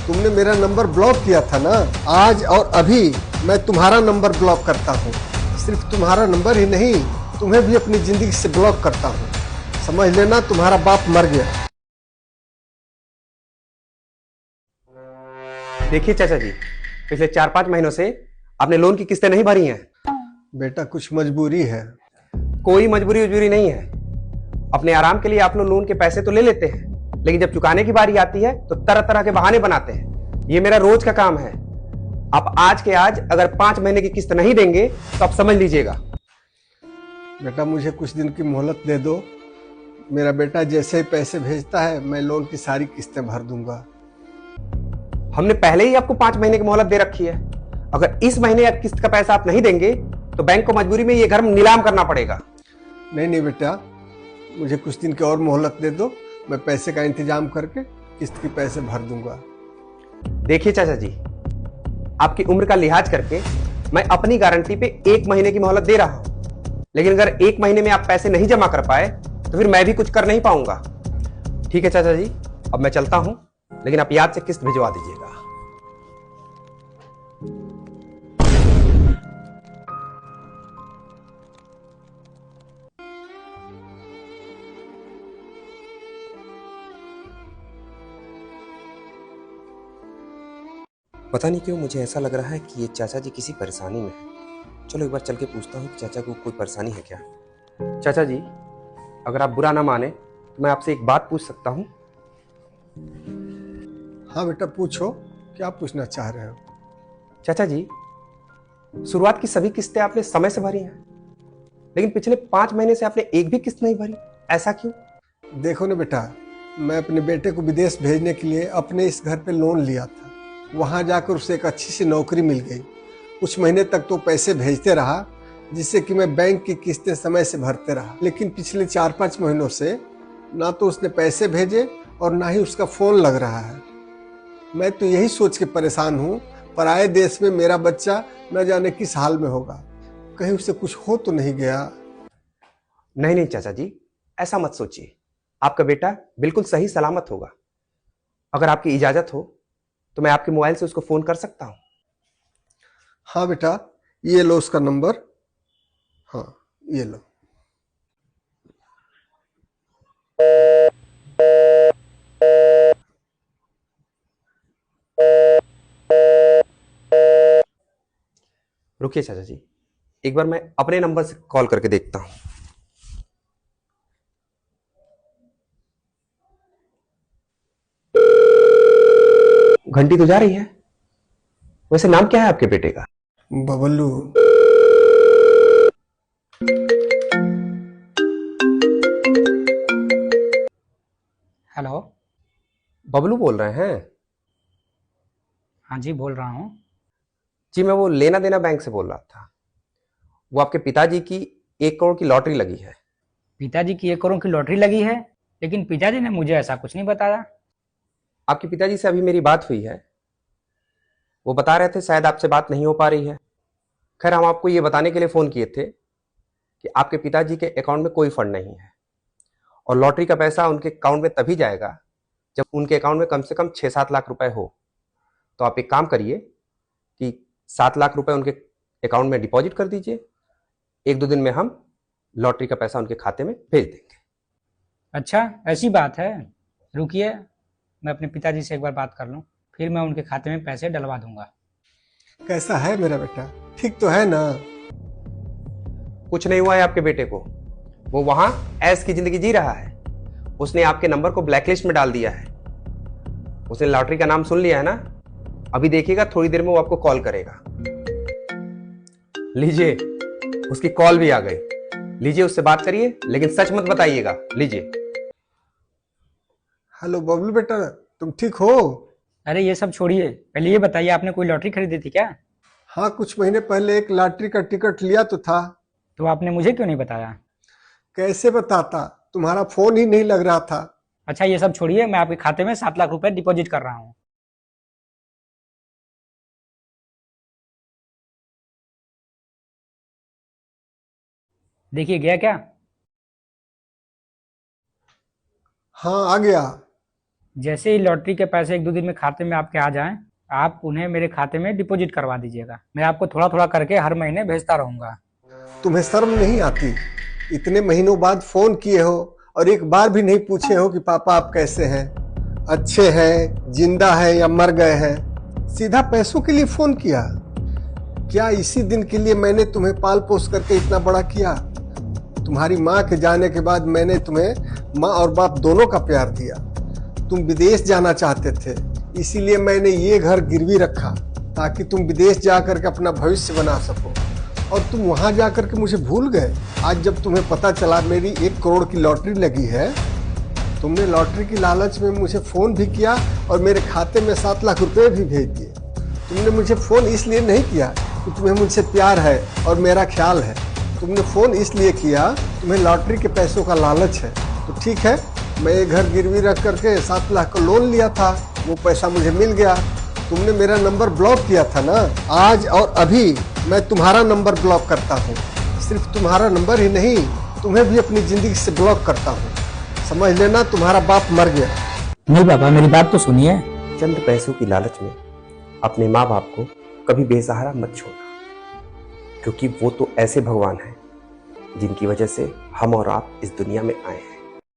तुमने मेरा number block किया था ना, आज और अभी मैं तुम्हारा नंबर ब्लॉक करता हूँ। सिर्फ तुम्हारा नंबर ही नहीं, तुम्हें भी अपनी जिंदगी से ब्लॉक करता हूँ। समझ लेना, तुम्हारा बाप मर गया। देखिए चाचा जी, पिछले 4-5 महीनों से आपने लोन की किस्तें नहीं भरी हैं। बेटा कुछ मजबूरी है। कोई मजबूरी उजबूरी नहीं है। अपने आराम के लिए आप लोग लोन के पैसे तो ले लेते हैं, लेकिन जब चुकाने की बारी आती है तो तरह तरह के बहाने बनाते हैं। ये मेरा रोज का काम है। आप आज के आज अगर 5 महीने की किस्त नहीं देंगे तो आप समझ लीजिएगा। बेटा मुझे कुछ दिन की मोहलत दे दो। मेरा बेटा जैसे ही पैसे भेजता है मैं लोन की सारी किस्तें भर दूंगा। हमने पहले ही आपको 5 महीने की मोहलत दे रखी है। अगर इस महीने किस्त का पैसा आप नहीं देंगे तो बैंक को मजबूरी में ये घर नीलाम करना पड़ेगा। नहीं नहीं बेटा, मुझे कुछ दिन की और मोहलत दे दो। मैं पैसे का इंतजाम करके किस्त के पैसे भर दूंगा। देखिए चाचा जी, आपकी उम्र का लिहाज करके मैं अपनी गारंटी पे 1 महीने की मोहलत दे रहा हूं, लेकिन अगर 1 महीने में आप पैसे नहीं जमा कर पाए तो फिर मैं भी कुछ कर नहीं पाऊंगा। ठीक है चाचा जी, अब मैं चलता हूं, लेकिन आप याद से किस्त भिजवा दीजिएगा। पता नहीं क्यों मुझे ऐसा लग रहा है कि ये चाचा जी किसी परेशानी में है। चलो एक बार चल के पूछता हूँ कि चाचा को कोई परेशानी है क्या। चाचा जी, अगर आप बुरा ना माने तो मैं आपसे एक बात पूछ सकता हूँ? हाँ बेटा पूछो, क्या पूछना चाह रहे हो? चाचा जी, शुरुआत की सभी किस्तें आपने समय से भरी हैं, लेकिन पिछले 5 महीने से आपने एक भी किस्त नहीं भरी। ऐसा क्यों? देखो ना बेटा, मैं अपने बेटे को विदेश भेजने के लिए अपने इस घर पे लोन लिया था। वहां जाकर उसे एक अच्छी सी नौकरी मिल गई। कुछ महीने तक तो पैसे भेजते रहा, जिससे कि मैं बैंक की किस्तें समय से भरते रहा। लेकिन पिछले 4-5 महीनों से ना तो उसने पैसे भेजे और ना ही उसका फोन लग रहा है। मैं तो यही सोच के परेशान हूँ, पराए देश में मेरा बच्चा न जाने किस हाल में होगा। कहीं उसे कुछ हो तो नहीं गया? नहीं नहीं चाचा जी, ऐसा मत सोचिए। आपका बेटा बिल्कुल सही सलामत होगा। अगर आपकी इजाजत हो तो मैं आपके मोबाइल से उसको फोन कर सकता हूँ। हाँ बेटा, ये लो उसका नंबर। हाँ ये लो। रुकिए चाचा जी, एक बार मैं अपने नंबर से कॉल करके देखता हूँ। घंटी तो जा रही है। वैसे नाम क्या है आपके बेटे का? बबलू। हेलो। बबलू बोल रहे हैं? हाँ जी, बोल रहा हूँ। जी, मैं वो लेना देना बैंक से बोल रहा था। वो आपके पिताजी की 1 करोड़ की लॉटरी लगी है। पिताजी की 1 करोड़ की लॉटरी लगी है, लेकिन पिताजी ने मुझे ऐसा कुछ नहीं बताया। आपके पिताजी से अभी मेरी बात हुई है। वो बता रहे थे शायद आपसे बात नहीं हो पा रही है। खैर, हम आपको ये बताने के लिए फ़ोन किए थे कि आपके पिताजी के अकाउंट में कोई फंड नहीं है, और लॉटरी का पैसा उनके अकाउंट में तभी जाएगा जब उनके अकाउंट में कम से कम 6-7 लाख रुपए हो। तो आप एक काम करिए कि 7 लाख रुपए उनके अकाउंट में डिपॉजिट कर दीजिए। 1-2 दिन में हम लॉटरी का पैसा उनके खाते में भेज देंगे। अच्छा, ऐसी बात है। रुकिए, मैं अपने पिताजी से एक बार बात कर लूँ, फिर मैं उनके खाते में पैसे डलवा दूंगा। कैसा है मेरा बेटा, ठीक तो है ना? कुछ नहीं हुआ है आपके बेटे को। वो वहां ऐश की जिंदगी जी रहा है। उसने आपके नंबर को ब्लैकलिस्ट में डाल दिया है। उसने लॉटरी का नाम सुन लिया है ना। अभी देखिएगा, थोड़ी देर में वो आपको कॉल करेगा। लीजिए, उसकी कॉल भी आ गई। लीजिए, उससे बात करिए, लेकिन सच मत बताइएगा। लीजिए। हेलो बबलू बेटा, तुम ठीक हो? अरे ये सब छोड़िए, पहले ये बताइए आपने कोई लॉटरी खरीदी थी क्या? हाँ, कुछ महीने पहले एक लॉटरी का टिकट लिया तो था। तो आपने मुझे क्यों नहीं बताया? कैसे बताता, तुम्हारा फोन ही नहीं लग रहा था। अच्छा ये सब छोड़िए, मैं आपके खाते में 7 लाख रुपए डिपॉजिट कर रहा हूँ। देखिए, गया क्या? हाँ आ गया। जैसे ही लॉटरी के पैसे 1-2 दिन में खाते में आपके आ जाएं, आप उन्हें मेरे खाते में डिपॉजिट करवा दीजिएगा। मैं आपको थोड़ा थोड़ा करके हर महीने भेजता रहूंगा। तुम्हें शर्म नहीं आती? इतने महीनों बाद फोन किए हो और एक बार भी नहीं पूछे हो कि पापा आप कैसे हैं, अच्छे हैं, जिंदा है या मर गए हैं। सीधा पैसों के लिए फोन किया। क्या इसी दिन के लिए मैंने तुम्हें पाल पोस करके इतना बड़ा किया? तुम्हारी माँ के जाने के बाद मैंने तुम्हें माँ और बाप दोनों का प्यार दिया। तुम विदेश जाना चाहते थे, इसीलिए मैंने ये घर गिरवी रखा ताकि तुम विदेश जाकर के अपना भविष्य बना सको, और तुम वहां जाकर के मुझे भूल गए। आज जब तुम्हें पता चला मेरी 1 करोड़ की लॉटरी लगी है, तुमने लॉटरी की लालच में मुझे फोन भी किया और मेरे खाते में 7 लाख रुपए भी भेज दिए। तुमने मुझे फोन इसलिए नहीं किया कि तुम्हें मुझसे प्यार है और मेरा ख्याल है। तुमने फोन इसलिए किया, तुम्हें लॉटरी के पैसों का लालच है। तो ठीक है, मैं ये घर गिरवी रख करके 7 लाख का लोन लिया था, वो पैसा मुझे मिल गया। तुमने मेरा नंबर ब्लॉक किया था ना, आज और अभी मैं तुम्हारा नंबर ब्लॉक करता हूँ। सिर्फ तुम्हारा नंबर ही नहीं, तुम्हें भी अपनी जिंदगी से ब्लॉक करता हूँ। समझ लेना, तुम्हारा बाप मर गया। नहीं पापा, मेरी बात तो सुनिए। चंद पैसों की लालच में अपने माँ बाप को कभी बेसहारा मत छोड़ना, क्योंकि वो तो ऐसे भगवान हैं जिनकी वजह से हम और आप इस दुनिया में आए हैं।